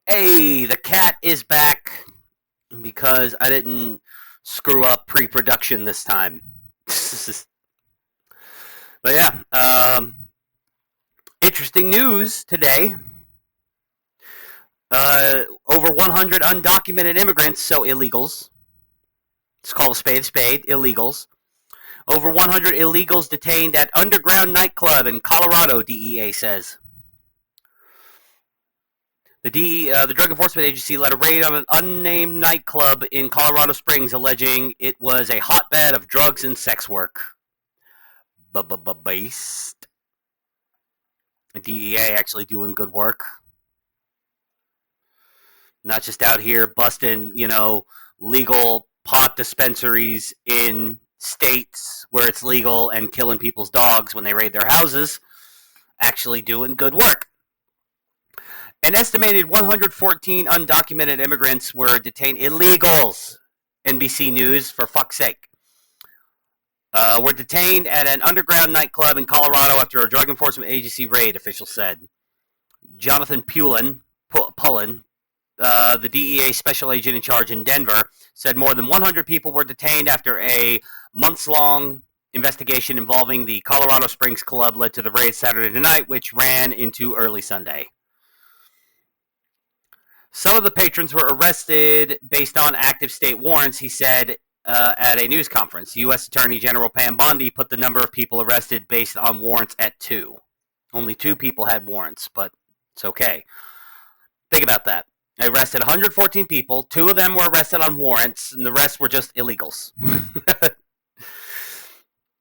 Hey, the cat is back because I didn't screw up pre-production this time. But yeah, interesting news today. Over 100 undocumented immigrants, so illegals. Let's call a spade, illegals. Over 100 illegals detained at underground nightclub in Colorado, DEA says. The Drug Enforcement Agency led a raid on an unnamed nightclub in Colorado Springs, alleging it was a hotbed of drugs and sex work. Based. The DEA actually doing good work. Not just out here busting, legal pot dispensaries in states where it's legal and killing people's dogs when they raid their houses. Actually doing good work. An estimated 114 undocumented immigrants were detained. Illegals, NBC News, for fuck's sake. Were detained at an underground nightclub in Colorado after a Drug Enforcement Agency raid, officials said. Jonathan Pullen, the DEA special agent in charge in Denver, said more than 100 people were detained after a months-long investigation involving the Colorado Springs Club led to the raid Saturday night, which ran into early Sunday. Some of the patrons were arrested based on active state warrants, he said at a news conference. U.S. Attorney General Pam Bondi put the number of people arrested based on warrants at 2. Only 2 people had warrants, but it's okay. Think about that. They arrested 114 people. 2 of them were arrested on warrants, and the rest were just illegals.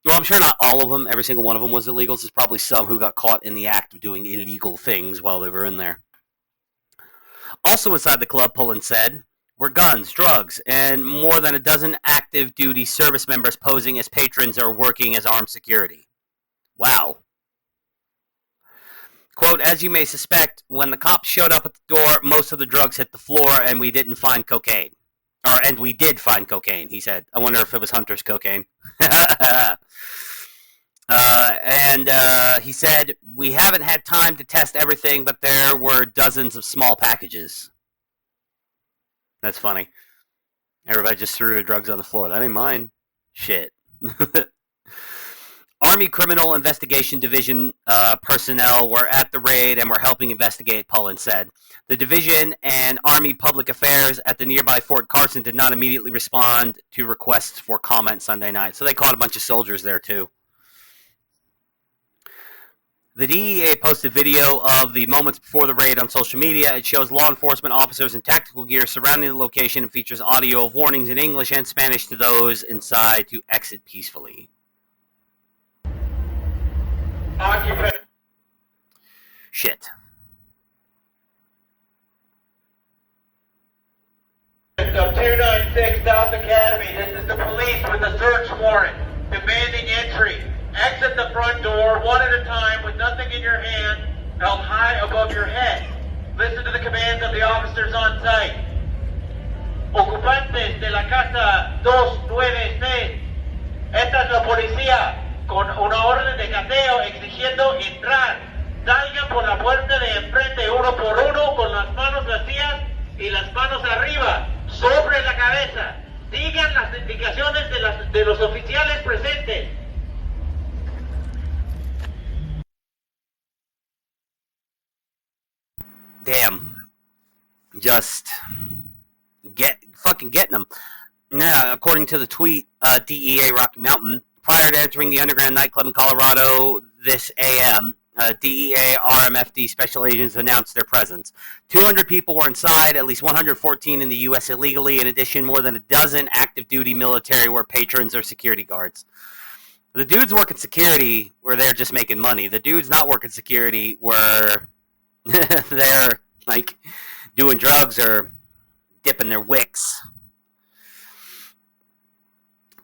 Well, I'm sure not all of them, every single one of them was illegals. There's probably some who got caught in the act of doing illegal things while they were in there. Also inside the club, Pullen said, were guns, drugs, and more than a dozen active duty service members posing as patrons or working as armed security. Wow. Quote, as you may suspect, when the cops showed up at the door, most of the drugs hit the floor and we didn't find cocaine. And we did find cocaine, he said. I wonder if it was Hunter's cocaine. He said, we haven't had time to test everything, but there were dozens of small packages. That's funny. Everybody just threw their drugs on the floor. That ain't mine. Shit. Army Criminal Investigation Division personnel were at the raid and were helping investigate, Pullen said. The division and Army Public Affairs at the nearby Fort Carson did not immediately respond to requests for comment Sunday night. So they caught a bunch of soldiers there, too. The DEA posted video of the moments before the raid on social media. It shows law enforcement officers in tactical gear surrounding the location and features audio of warnings in English and Spanish to those inside to exit peacefully. Shit. Of 296 South Academy, this is the police with a search warrant, demanding entry. Exit the front door, one at a time, with nothing in your hand, held high above your head. Listen to the commands of the officers on site. Ocupantes de la casa 296. Esta es la policía, con una orden de cateo exigiendo entrar. Salgan por la puerta de enfrente uno por uno con las manos vacías y las manos arriba, sobre la cabeza. Sigan las indicaciones de los oficiales presentes. Damn. Just getting them. Now, according to the tweet, DEA Rocky Mountain, prior to entering the underground nightclub in Colorado this AM, DEA RMFD special agents announced their presence. 200 people were inside, at least 114 in the U.S. illegally. In addition, more than a dozen active duty military were patrons or security guards. The dudes working security were there just making money. The dudes not working security were they're like doing drugs or dipping their wicks.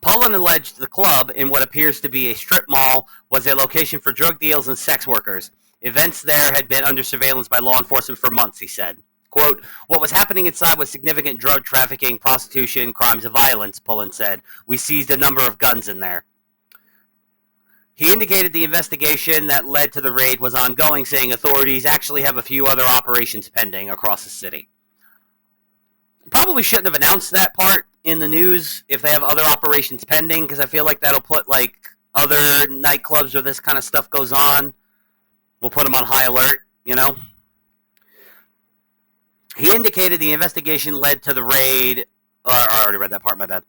Pullen alleged the club, in what appears to be a strip mall, was a location for drug deals and sex workers. Events there had been under surveillance by law enforcement for months, he said. Quote, what was happening inside was significant drug trafficking, prostitution, crimes of violence, Pullen said. We seized a number of guns in there. He indicated the investigation that led to the raid was ongoing, saying authorities actually have a few other operations pending across the city. Probably shouldn't have announced that part in the news if they have other operations pending, because I feel like that'll put like other nightclubs where this kind of stuff goes on. We'll put them on high alert, you know? He indicated the investigation led to the raid. I already read that part, my bad.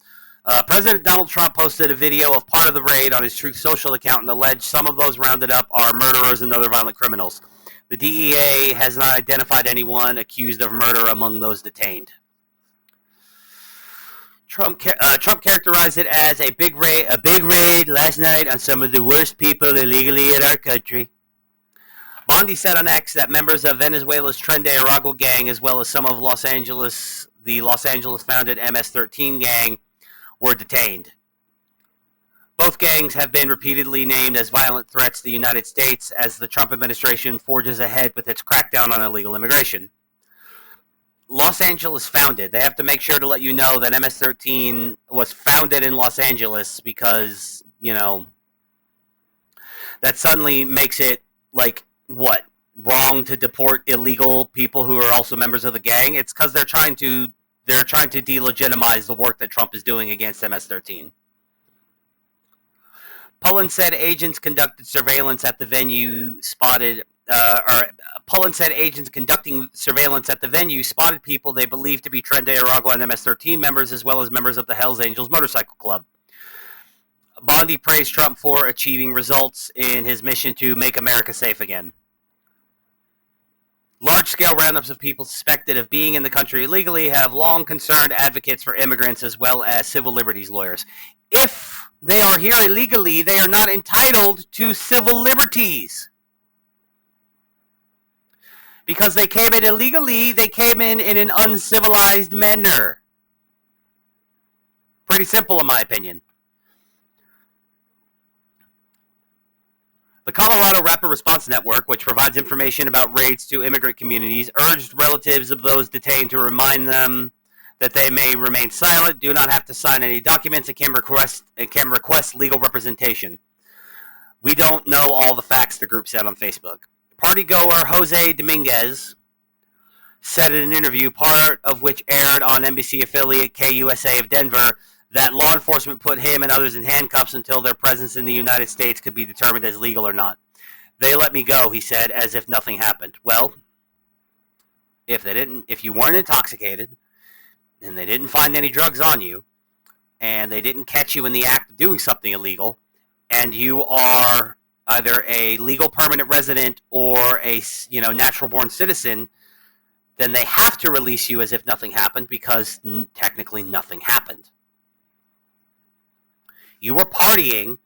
President Donald Trump posted a video of part of the raid on his Truth Social account and alleged some of those rounded up are murderers and other violent criminals. The DEA has not identified anyone accused of murder among those detained. Trump characterized it as a big raid last night on some of the worst people illegally in our country. Bondi said on X that members of Venezuela's Tren de Aragua gang, as well as some of the Los Angeles-founded MS-13 gang, were detained. Both gangs have been repeatedly named as violent threats to the United States as the Trump administration forges ahead with its crackdown on illegal immigration. Los Angeles founded. They have to make sure to let you know that MS-13 was founded in Los Angeles because, you know, that suddenly makes it, like, what? Wrong to deport illegal people who are also members of the gang? It's because they're trying to delegitimize the work that Trump is doing against MS-13. Pullen said agents conducted surveillance at the venue Pullen said agents conducting surveillance at the venue spotted people they believed to be Tren de Aragua and MS-13 members, as well as members of the Hells Angels Motorcycle Club. Bondi praised Trump for achieving results in his mission to make America safe again. Large-scale roundups of people suspected of being in the country illegally have long concerned advocates for immigrants as well as civil liberties lawyers. If they are here illegally, they are not entitled to civil liberties. Because they came in illegally, they came in an uncivilized manner. Pretty simple in my opinion. The Colorado Rapid Response Network, which provides information about raids to immigrant communities, urged relatives of those detained to remind them that they may remain silent, do not have to sign any documents, and can request legal representation. We don't know all the facts, the group said on Facebook. Partygoer Jose Dominguez said in an interview, part of which aired on NBC affiliate KUSA of Denver, that law enforcement put him and others in handcuffs until their presence in the United States could be determined as legal or not. They let me go, he said, as if nothing happened. Well, if you weren't intoxicated, and they didn't find any drugs on you, and they didn't catch you in the act of doing something illegal, and you are either a legal permanent resident or a natural-born citizen, then they have to release you as if nothing happened because technically nothing happened. You were partying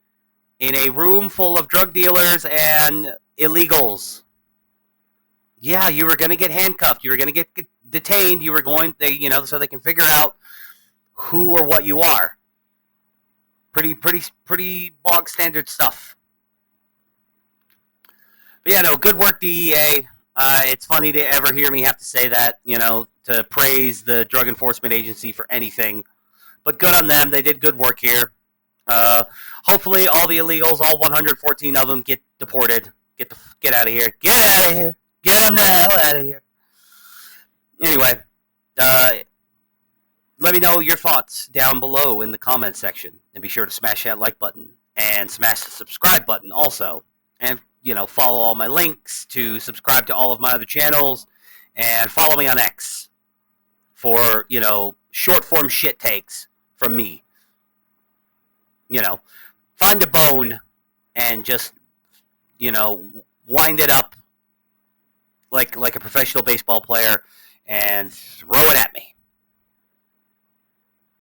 in a room full of drug dealers and illegals. Yeah, you were going to get handcuffed. You were going to get detained. You were going, so they can figure out who or what you are. Pretty bog standard stuff. But yeah, no, good work, DEA. It's funny to ever hear me have to say that, to praise the Drug Enforcement Agency for anything. But good on them. They did good work here. Hopefully all the illegals, all 114 of them, get deported. Get out of here. Get out of here. Get them the hell out of here. Anyway, let me know your thoughts down below in the comments section. And be sure to smash that like button. And smash the subscribe button also. And, follow all my links to subscribe to all of my other channels. And follow me on X for, short form shit takes from me. Find a bone and just, wind it up like a professional baseball player and throw it at me.